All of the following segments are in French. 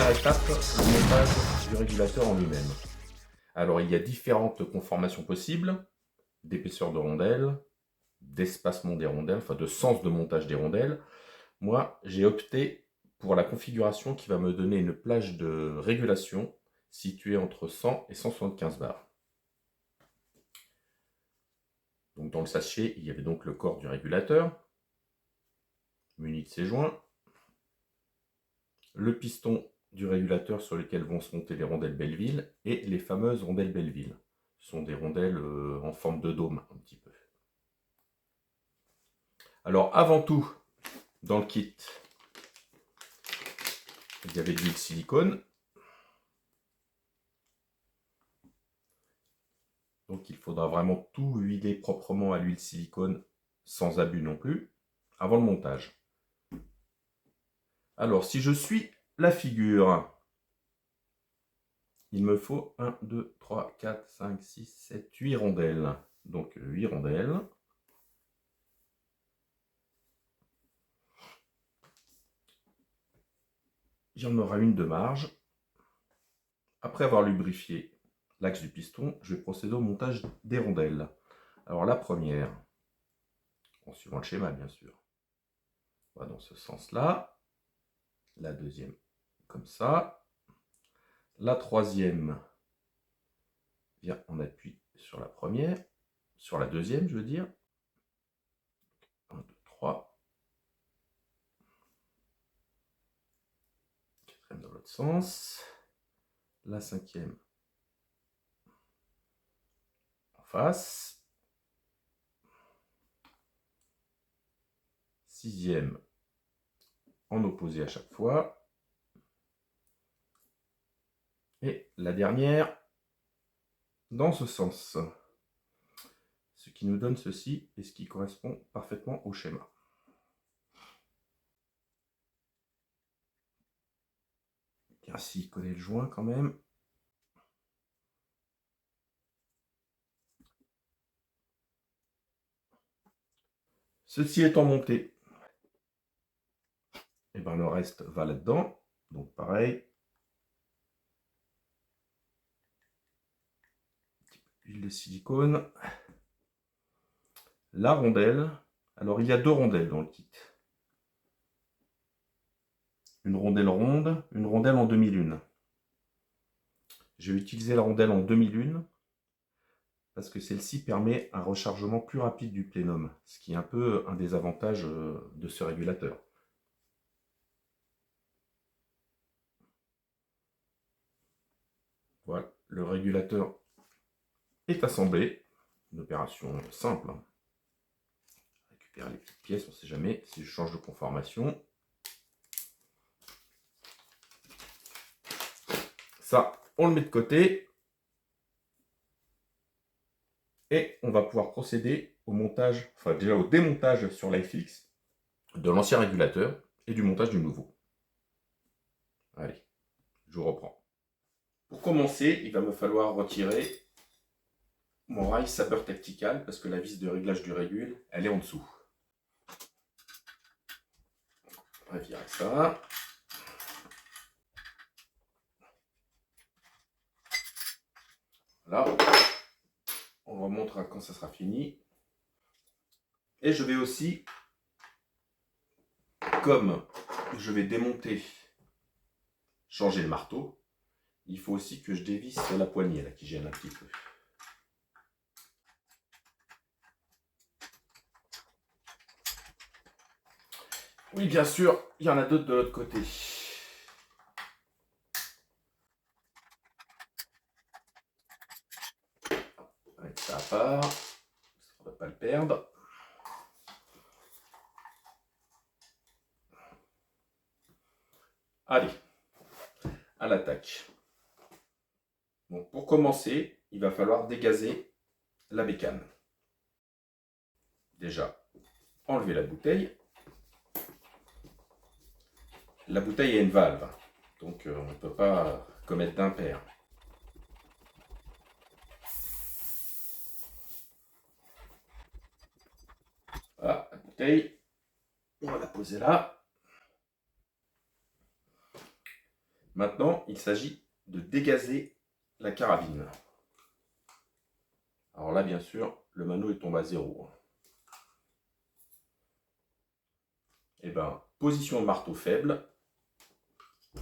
première étape, le montage du régulateur en lui-même. Alors, il y a différentes conformations possibles, d'épaisseur de rondelles, d'espacement des rondelles, enfin de sens de montage des rondelles. Moi, j'ai opté pour la configuration qui va me donner une plage de régulation située entre 100 et 175 bars. Donc, dans le sachet, il y avait donc le corps du régulateur, muni de ses joints, le piston du régulateur sur lequel vont se monter les rondelles Belleville et les fameuses rondelles Belleville. Ce sont des rondelles en forme de dôme un petit peu. Alors avant tout, dans le kit, il y avait de l'huile silicone. Donc il faudra vraiment tout huiler proprement à l'huile silicone, sans abus non plus, avant le montage. Alors si je suis la figure, il me faut 1, 2, 3, 4, 5, 6, 7, 8 rondelles. Donc 8 rondelles. Il y en aura une de marge. Après avoir lubrifié l'axe du piston, je vais procéder au montage des rondelles. Alors la première, en suivant le schéma bien sûr, va dans ce sens-là. La deuxième, comme ça. La troisième vient en appui sur la première, sur la deuxième, je veux dire. 1, 2, 3. Quatrième dans l'autre sens. La cinquième en face. Sixième en opposé à chaque fois. Et la dernière dans ce sens. Ce qui nous donne ceci et ce qui correspond parfaitement au schéma. Bien s'il connaît le joint quand même. Ceci étant monté, et ben le reste va là-dedans. Donc pareil. Huile de silicone. La rondelle. Alors il y a deux rondelles dans le kit. Une rondelle ronde, une rondelle en demi-lune. J'ai utilisé la rondelle en demi-lune parce que celle-ci permet un rechargement plus rapide du plénum, ce qui est un peu un des avantages de ce régulateur. Voilà, le régulateur est assemblé. Une opération simple. Récupérer les petites pièces, on ne sait jamais si je change de conformation. Ça, on le met de côté. Et on va pouvoir procéder au montage, enfin déjà au démontage sur l'IFX de l'ancien régulateur et du montage du nouveau. Allez, je vous reprends. Pour commencer, il va me falloir retirer mon rail Saber Tactical parce que la vis de réglage du régule, elle est en dessous. On va virer ça. Voilà. On remontera quand ça sera fini. Et je vais aussi, comme je vais démonter, changer le marteau, il faut aussi que je dévisse la poignée là qui gêne un petit peu. Oui, bien sûr, il y en a d'autres de l'autre côté. Avec ça à part, on ne va pas le perdre. Allez, à l'attaque. Bon, pour commencer, il va falloir dégazer la bécane. Déjà, enlever la bouteille. La bouteille a une valve, donc on ne peut pas commettre d'impair. Voilà, la bouteille, on va la poser là. Maintenant, il s'agit de dégazer la carabine. Alors là, bien sûr, le mano est tombé à 0. Et ben, position marteau faible,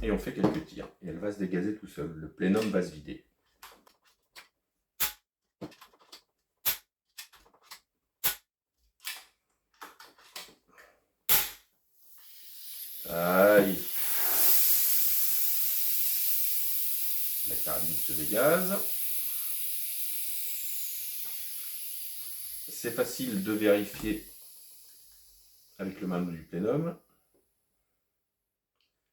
et on fait quelques tirs. Et elle va se dégazer tout seul. Le plénum va se vider. Aïe. La carabine se dégage. C'est facile de vérifier avec le mano du plénum.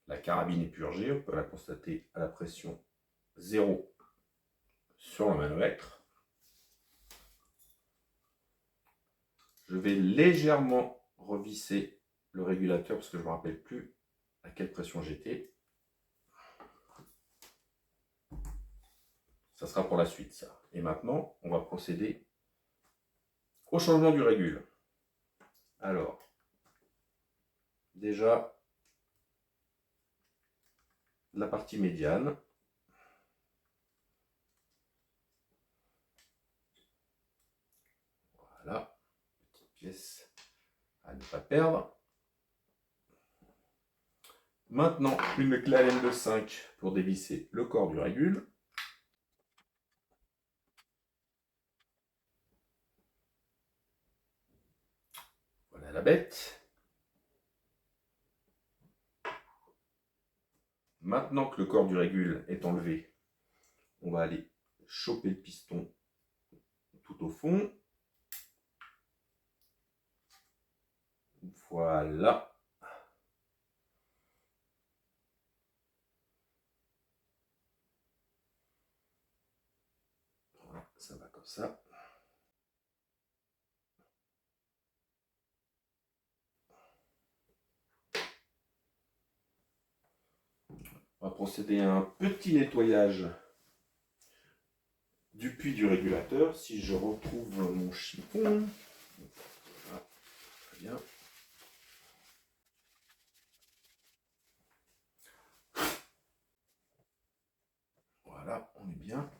La carabine est purgée, on peut la constater à la pression 0 sur le manomètre. Je vais légèrement revisser le régulateur parce que je ne me rappelle plus à quelle pression j'étais. Ça sera pour la suite, ça. Et maintenant, on va procéder au changement du régule. Alors, déjà, la partie médiane. Voilà, petite pièce à ne pas perdre. Maintenant, une clé Allen de 5 pour dévisser le corps du régule. Voilà la bête. Maintenant que le corps du régule est enlevé, on va aller choper le piston tout au fond. Voilà. Voilà, ça va comme ça. On va procéder à un petit nettoyage du puits du régulateur. Si je retrouve mon chiffon. Voilà, très bien. Voilà, on est bien.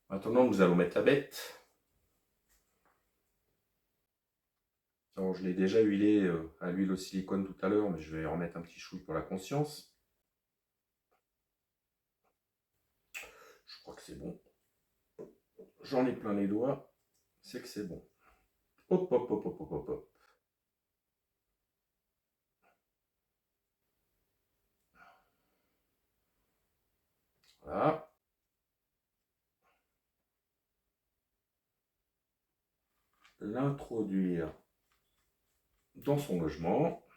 Maintenant, nous allons mettre la bête. Alors, je l'ai déjà huilé à l'huile au silicone tout à l'heure, mais je vais en remettre un petit chouille pour la conscience. Je crois que c'est bon. J'en ai plein les doigts. C'est que c'est bon. Hop, hop, hop, hop, hop, hop, hop. Voilà. L'introduire dans son logement.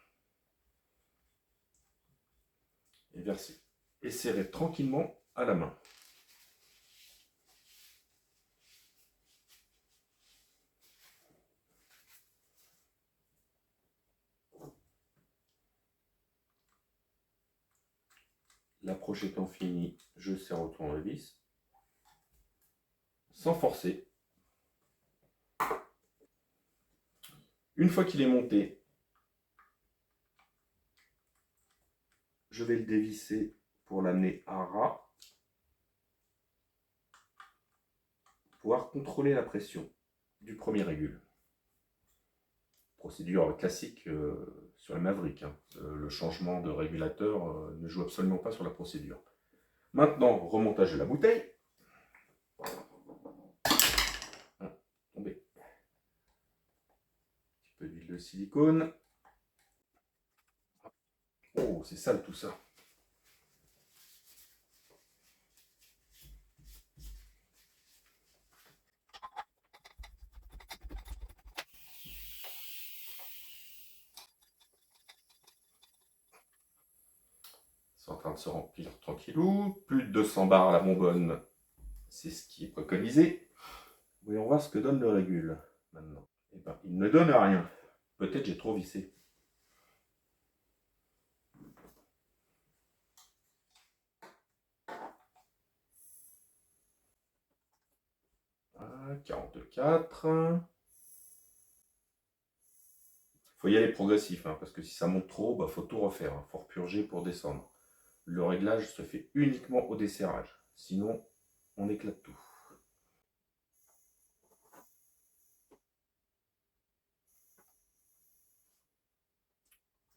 Et verser. Et serrer tranquillement à la main. L'approche étant finie, je serre au tournevis. Sans forcer. Une fois qu'il est monté, je vais le dévisser pour l'amener à ras. Pour pouvoir contrôler la pression du premier régule. Procédure classique sur la Maverick. Hein. Le changement de régulateur ne joue absolument pas sur la procédure. Maintenant, remontage de la bouteille. Ah, tombé. Un petit peu d'huile de silicone. Oh, c'est sale tout ça. C'est en train de se remplir tranquillou. Plus de 200 bars à la bonbonne. C'est ce qui est préconisé. Voyons voir ce que donne le régule maintenant. Eh ben, il ne donne rien. Peut-être j'ai trop vissé. Ah, 44. Faut y aller progressif, hein, parce que si ça monte trop, bah, faut tout refaire. Hein. Faut repurger pour descendre. Le réglage se fait uniquement au desserrage. Sinon, on éclate tout.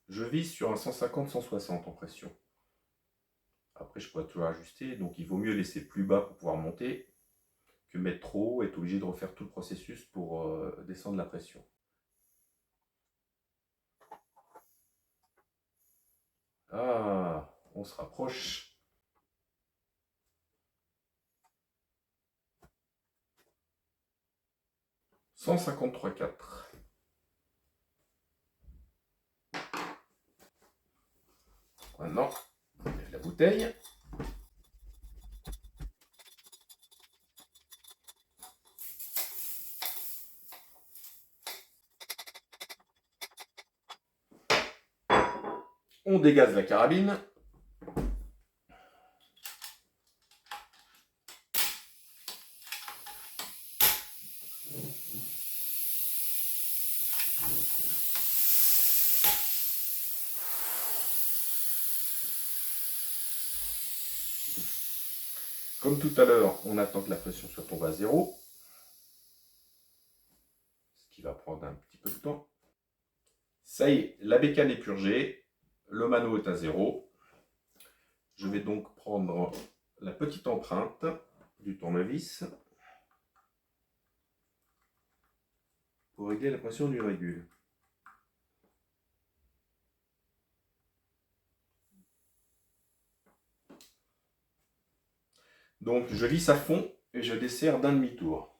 Je vise sur un 150-160 en pression. Après, je pourrais toujours ajuster, donc il vaut mieux laisser plus bas pour pouvoir monter que mettre trop haut et être obligé de refaire tout le processus pour descendre la pression. Ah, on se rapproche. « 153,4 ». Maintenant, on lève la bouteille. On dégaze la carabine. Comme tout à l'heure, on attend que la pression soit tombée à 0. Ce qui va prendre un petit peu de temps. Ça y est, la bécane est purgée. Le mano est à 0. Je vais donc prendre la petite empreinte du tournevis pour régler la pression du régule. Donc je visse à fond et je desserre d'un demi-tour.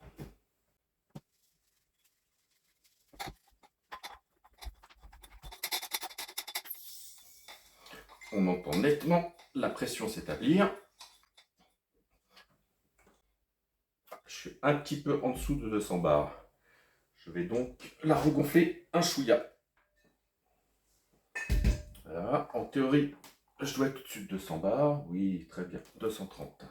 On entend nettement la pression s'établir. Je suis un petit peu en dessous de 200 bars. Je vais donc la regonfler un chouïa. Voilà, en théorie, je dois être au-dessus de 200 bars. Oui, très bien, 230.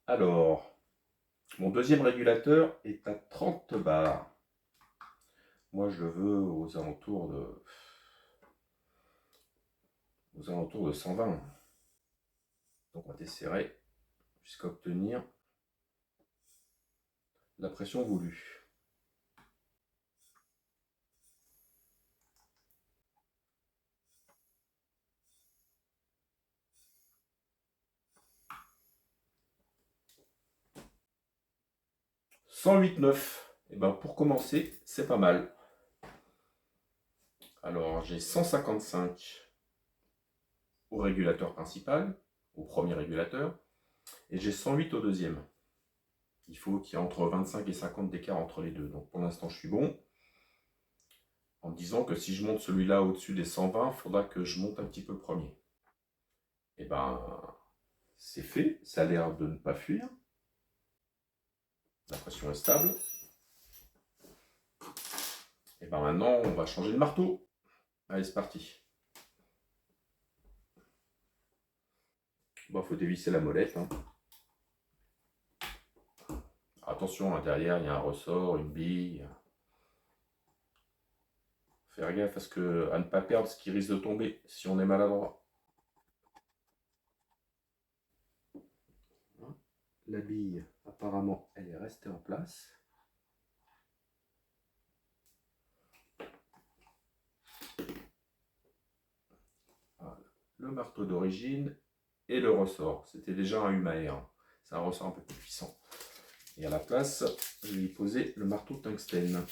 Alors, mon deuxième régulateur est à 30 bars. Moi, je veux aux alentours de 120. Donc, on va desserrer jusqu'à obtenir la pression voulue. « 108,9 ». Et ben pour commencer, c'est pas mal. Alors, j'ai 155 au régulateur principal, au premier régulateur, et j'ai 108 au deuxième. Il faut qu'il y ait entre 25 et 50 d'écart entre les deux. Donc pour l'instant, je suis bon. En me disant que si je monte celui-là au-dessus des 120, il faudra que je monte un petit peu le premier. Et ben, c'est fait. Ça a l'air de ne pas fuir. La pression est stable. Et ben maintenant, on va changer de marteau. Allez, c'est parti. Bon, faut dévisser la molette. Hein. Attention, derrière, il y a un ressort, une bille. Faire gaffe à ne pas perdre ce qui risque de tomber si on est maladroit. La bille, apparemment, elle est restée en place. Voilà. Le marteau d'origine et le ressort. C'était déjà un Humaer. C'est un ressort un peu plus puissant. Et à la place, je vais y poser le marteau tungstène.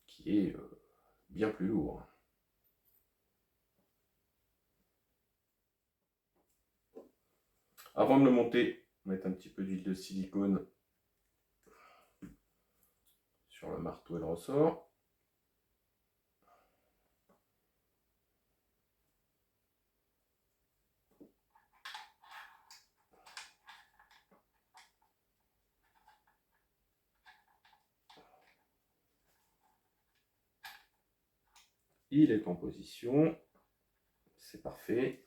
Qui est bien plus lourd. Avant de le monter, mettre un petit peu d'huile de silicone sur le marteau et le ressort. il est en position. C'est parfait.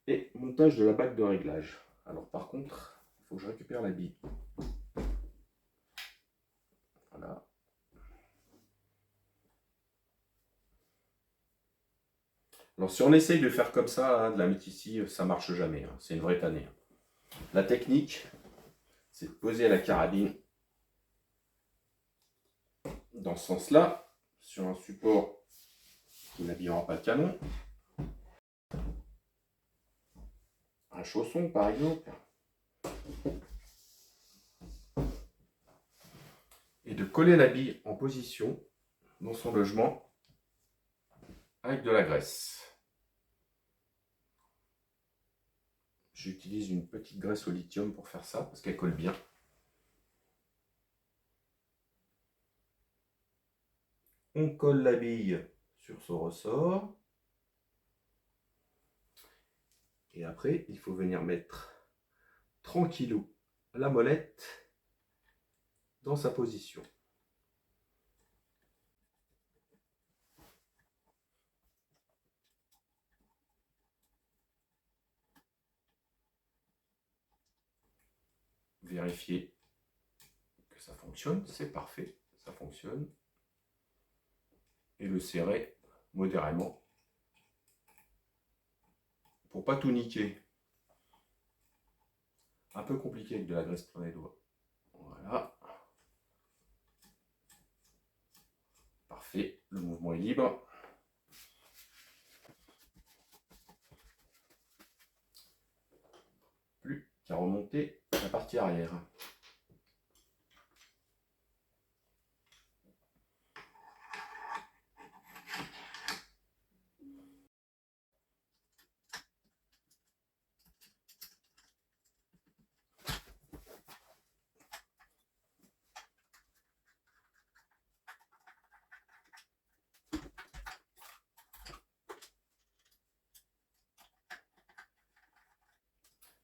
Et montage de la bague de réglage. Alors par contre, il faut que je récupère la bille. Voilà. Alors si on essaye de faire comme ça, hein, de la méticie, ça marche jamais. Hein. C'est une vraie tannée. La technique, c'est de poser la carabine dans ce sens-là, sur un support qui n'habillera pas le canon. Un chausson par exemple. Et de coller la bille en position dans son logement avec de la graisse. J'utilise une petite graisse au lithium pour faire ça, parce qu'elle colle bien. On colle la bille sur son ressort. Et après, il faut venir mettre tranquillou la molette dans sa position. Vérifier que ça fonctionne, c'est parfait, ça fonctionne. Et le serrer modérément pour pas tout niquer. Un peu compliqué avec de la graisse plein les doigts. Voilà. Parfait, le mouvement est libre. Plus qu'à remonter la partie arrière.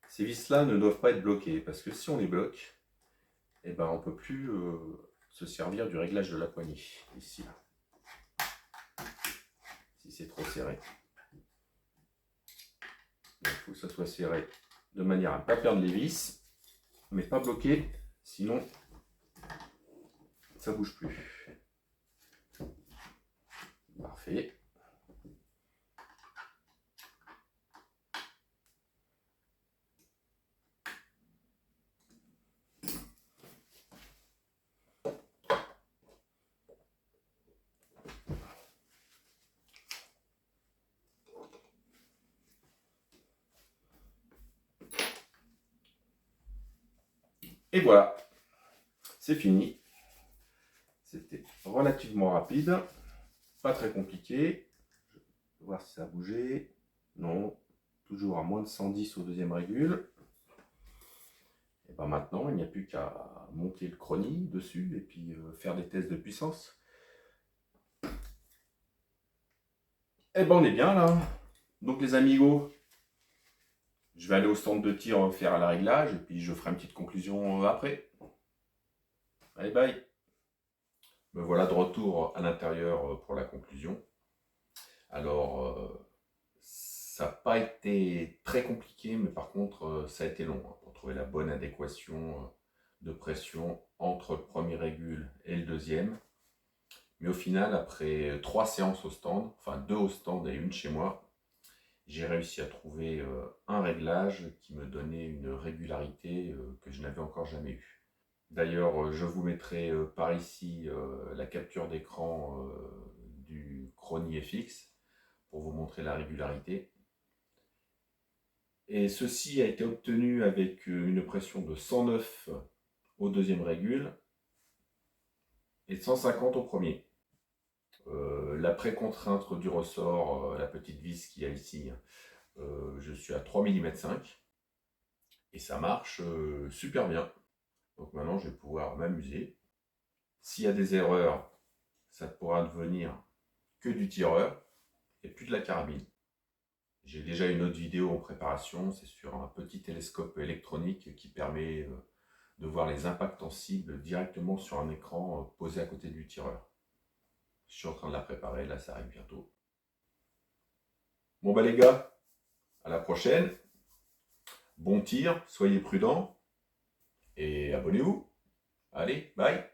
Ces vis-là ne doivent pas être bloquées, parce que si on les bloque, eh ben, on ne peut plus se servir du réglage de la poignée, ici. Si c'est trop serré. Il faut que ça soit serré de manière à ne pas perdre les vis, mais pas bloqué, sinon ça ne bouge plus. Parfait. Et voilà, c'est fini. C'était relativement rapide, pas très compliqué. Je vais voir si ça a bougé. Non, toujours à moins de 110 au deuxième régule. Et ben maintenant, il n'y a plus qu'à monter le chrony dessus et puis faire des tests de puissance. Et ben on est bien là. Donc les amigos, je vais aller au stand de tir faire le réglage et puis je ferai une petite conclusion après. Bye bye. Me voilà de retour à l'intérieur pour la conclusion. Alors, ça n'a pas été très compliqué, mais par contre, ça a été long pour trouver la bonne adéquation de pression entre le premier régule et le deuxième. Mais au final, après 3 séances au stand, enfin 2 au stand et une chez moi, j'ai réussi à trouver un réglage qui me donnait une régularité que je n'avais encore jamais eue. D'ailleurs, je vous mettrai par ici la capture d'écran du Chrony FX pour vous montrer la régularité. Et ceci a été obtenu avec une pression de 109 au deuxième régule et de 150 au premier. La pré-contrainte du ressort, la petite vis qu'il y a ici, je suis à 3,5 mm et ça marche super bien. Donc maintenant je vais pouvoir m'amuser. S'il y a des erreurs, ça pourra devenir que du tireur et plus de la carabine. J'ai déjà une autre vidéo en préparation, c'est sur un petit télescope électronique qui permet de voir les impacts en cible directement sur un écran posé à côté du tireur. Je suis en train de la préparer, là ça arrive bientôt. Bon bah les gars, à la prochaine. Bon tir, soyez prudents et abonnez-vous. Allez, bye!